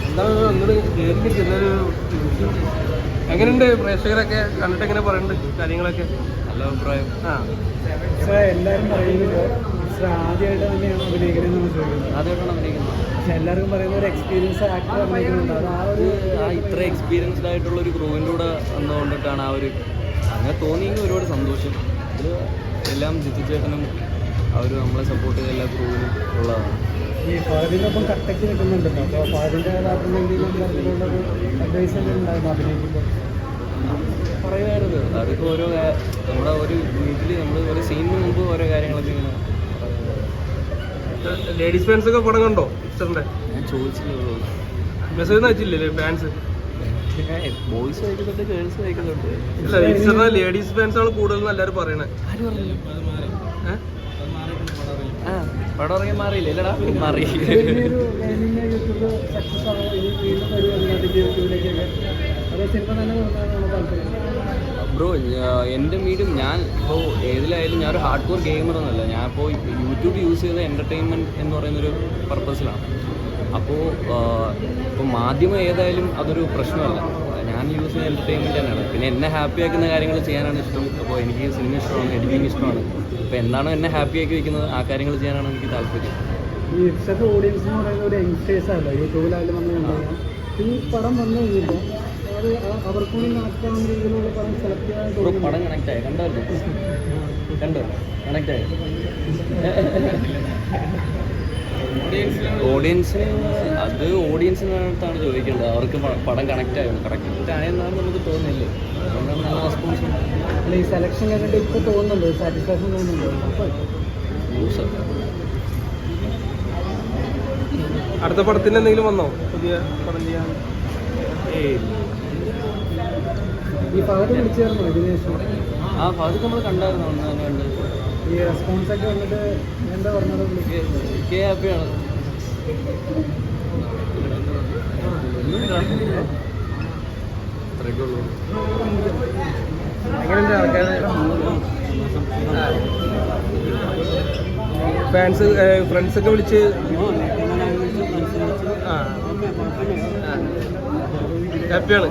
എന്താണ് അങ്ങോട്ട് കയറി ചെന്നൊരു എങ്ങനെയുണ്ട്? പ്രേക്ഷകരൊക്കെ കണ്ടിട്ട് എങ്ങനെ പറയുന്നുണ്ട് കാര്യങ്ങളൊക്കെ? നല്ല അഭിപ്രായം. എല്ലാവരും പറയുന്നത് ആദ്യമായിട്ട് തന്നെയാണ് അഭിനയിക്കുന്നതെന്നാണ് ചോദിക്കുന്നത്. ആദ്യമായിട്ടാണ് അഭിനയിക്കുന്നത്. പക്ഷെ എല്ലാവർക്കും പറയുന്ന ഒരു എക്സ്പീരിയൻസ് ആക്ടർ അഭിനയിക്കുന്നുണ്ട്. അത് ഇത്ര എക്സ്പീരിയൻസ്ഡ് ആയിട്ടുള്ള ഒരു ക്രൂവിൻ്റെ കൂടെ വന്നുകൊണ്ടിട്ടാണ് അങ്ങനെ തോന്നിയെങ്കിൽ ഒരുപാട് സന്തോഷം. ഇത് എല്ലാം ജിത്തു ചേട്ടനും അവർ നമ്മളെ സപ്പോർട്ട് ചെയ്ത എല്ലാ ക്രൂവിനും ഉള്ളതാണ്. ഈ ഫഹദിനൊപ്പം കട്ടയ്ക്ക് നിൽക്കുന്നുണ്ടല്ലോ. അപ്പോൾ ഫഹദിൻ്റെ എന്തെങ്കിലും അഡ്വൈസ് ഉണ്ടായിരുന്നു അഭിനയിക്കുമ്പോൾ? പറയുമായിരുന്നു. അതൊക്കെ ഓരോ നമ്മുടെ ഒരു വീട്ടിൽ നമ്മൾ ഒരു സീനിന് മുമ്പ് ഓരോ കാര്യങ്ങളൊക്കെ ഇങ്ങനെ. ലേഡീസ് ഫാൻസ് ഒക്കെ പടം കണ്ടോ? ഇഷ്ടമുണ്ട്? ഞാൻ ചോദിച്ചിട്ടുള്ളൂ. മെസ്സേജ് അയച്ചില്ലേ ഫാൻസ്? ബോയ്സ് അയക്കുന്നുണ്ട്, ഗേൾസ് അയക്കുന്നുണ്ട്. ഇല്ല, ഇഷ്ടം ലേഡീസ് ഫാൻസ് ആണ് കൂടുതൽ എല്ലാവരും പറയണേ. പടം ഇറങ്ങി മാറിയില്ല. ഇല്ലടാ, മാറി. ബ്രോ, എൻ്റെ മീഡിയം ഞാൻ ഇപ്പോൾ ഏതിലായാലും ഞാനൊരു ഹാർഡ് കോർ ഗെയിമറൊന്നുമല്ല. ഞാൻ ഇപ്പോൾ യൂട്യൂബ് യൂസ് ചെയ്ത എൻ്റർടൈൻമെൻറ്റ് എന്ന് പറയുന്നൊരു പർപ്പസിലാണ്. അപ്പോൾ ഇപ്പോൾ മാധ്യമം ഏതായാലും അതൊരു പ്രശ്നമല്ല. ഞാൻ യൂസ് ചെയ്യുന്ന എൻ്റർടൈൻമെൻറ്റ് തന്നെയാണ്. പിന്നെ എന്നെ ഹാപ്പി ആക്കുന്ന കാര്യങ്ങൾ ചെയ്യാനാണ് ഇഷ്ടം. അപ്പോൾ എനിക്ക് സിനിമ ഇഷ്ടമാണ്, എഡിറ്റിംഗ് ഇഷ്ടമാണ്. അപ്പോൾ എന്താണോ എന്നെ ഹാപ്പി ആക്കി വയ്ക്കുന്നത് ആ കാര്യങ്ങൾ ചെയ്യാനാണ് എനിക്ക് താല്പര്യം. ഈ ഇപ്പോഴത്തെ ഓഡിയൻസ് എന്ന് പറയുന്നത് ഒരു യങ്സ്റ്റേഴ്സാണല്ലോ. യൂട്യൂബിലായാലും വന്നിട്ടുണ്ടാകും. ഈ പടം വന്നു കഴിഞ്ഞപ്പോൾ അത് അവർക്കും കണക്ട് ആവുന്ന രീതിയിലുള്ള പടം സെലക്ട് ചെയ്യാൻ പടം കണക്റ്റ് ആയി കണ്ടോ കണക്റ്റ് ആയി. ഓഡിയൻസിന് അത് ഓഡിയൻസിനടുത്താണ് ചോദിക്കേണ്ടത്. അവർക്ക് പടം കണക്റ്റ് ആയിരുന്നു. കണക്റ്റ് ആയെന്നാണ് നമുക്ക് തോന്നുന്നില്ല. അതുകൊണ്ടാണ് നല്ല റെസ്പോൺസ്. അല്ല, ഈ സെലക്ഷൻ കഴിഞ്ഞിട്ട് ഇപ്പോൾ തോന്നുന്നുണ്ട്, സാറ്റിസ്ഫാക്ഷൻ തോന്നുന്നുണ്ട്. അടുത്ത പടത്തിന് എന്തെങ്കിലും വന്നോ? പുതിയ പടം ചെയ്യാൻ? ഈ ഫഹദ് വിളിച്ചായിരുന്നോ ഇതിന് ശേഷം? ഫഹദ് നമ്മൾ കണ്ടായിരുന്നു. ഒന്ന് തന്നെ കണ്ട്. ഈ റെസ്പോൺസ് ഒക്കെ വന്നിട്ട് എന്താ പറഞ്ഞത്? എനിക്ക് ഹാപ്പിയാണ്. അത്രയൊക്കെ ഉള്ളൂ. എങ്ങനെയുണ്ട് ആൾക്കാരെ ഫാൻസ് ഫ്രണ്ട്സൊക്കെ വിളിച്ച്? ഹാപ്പിയാണ്.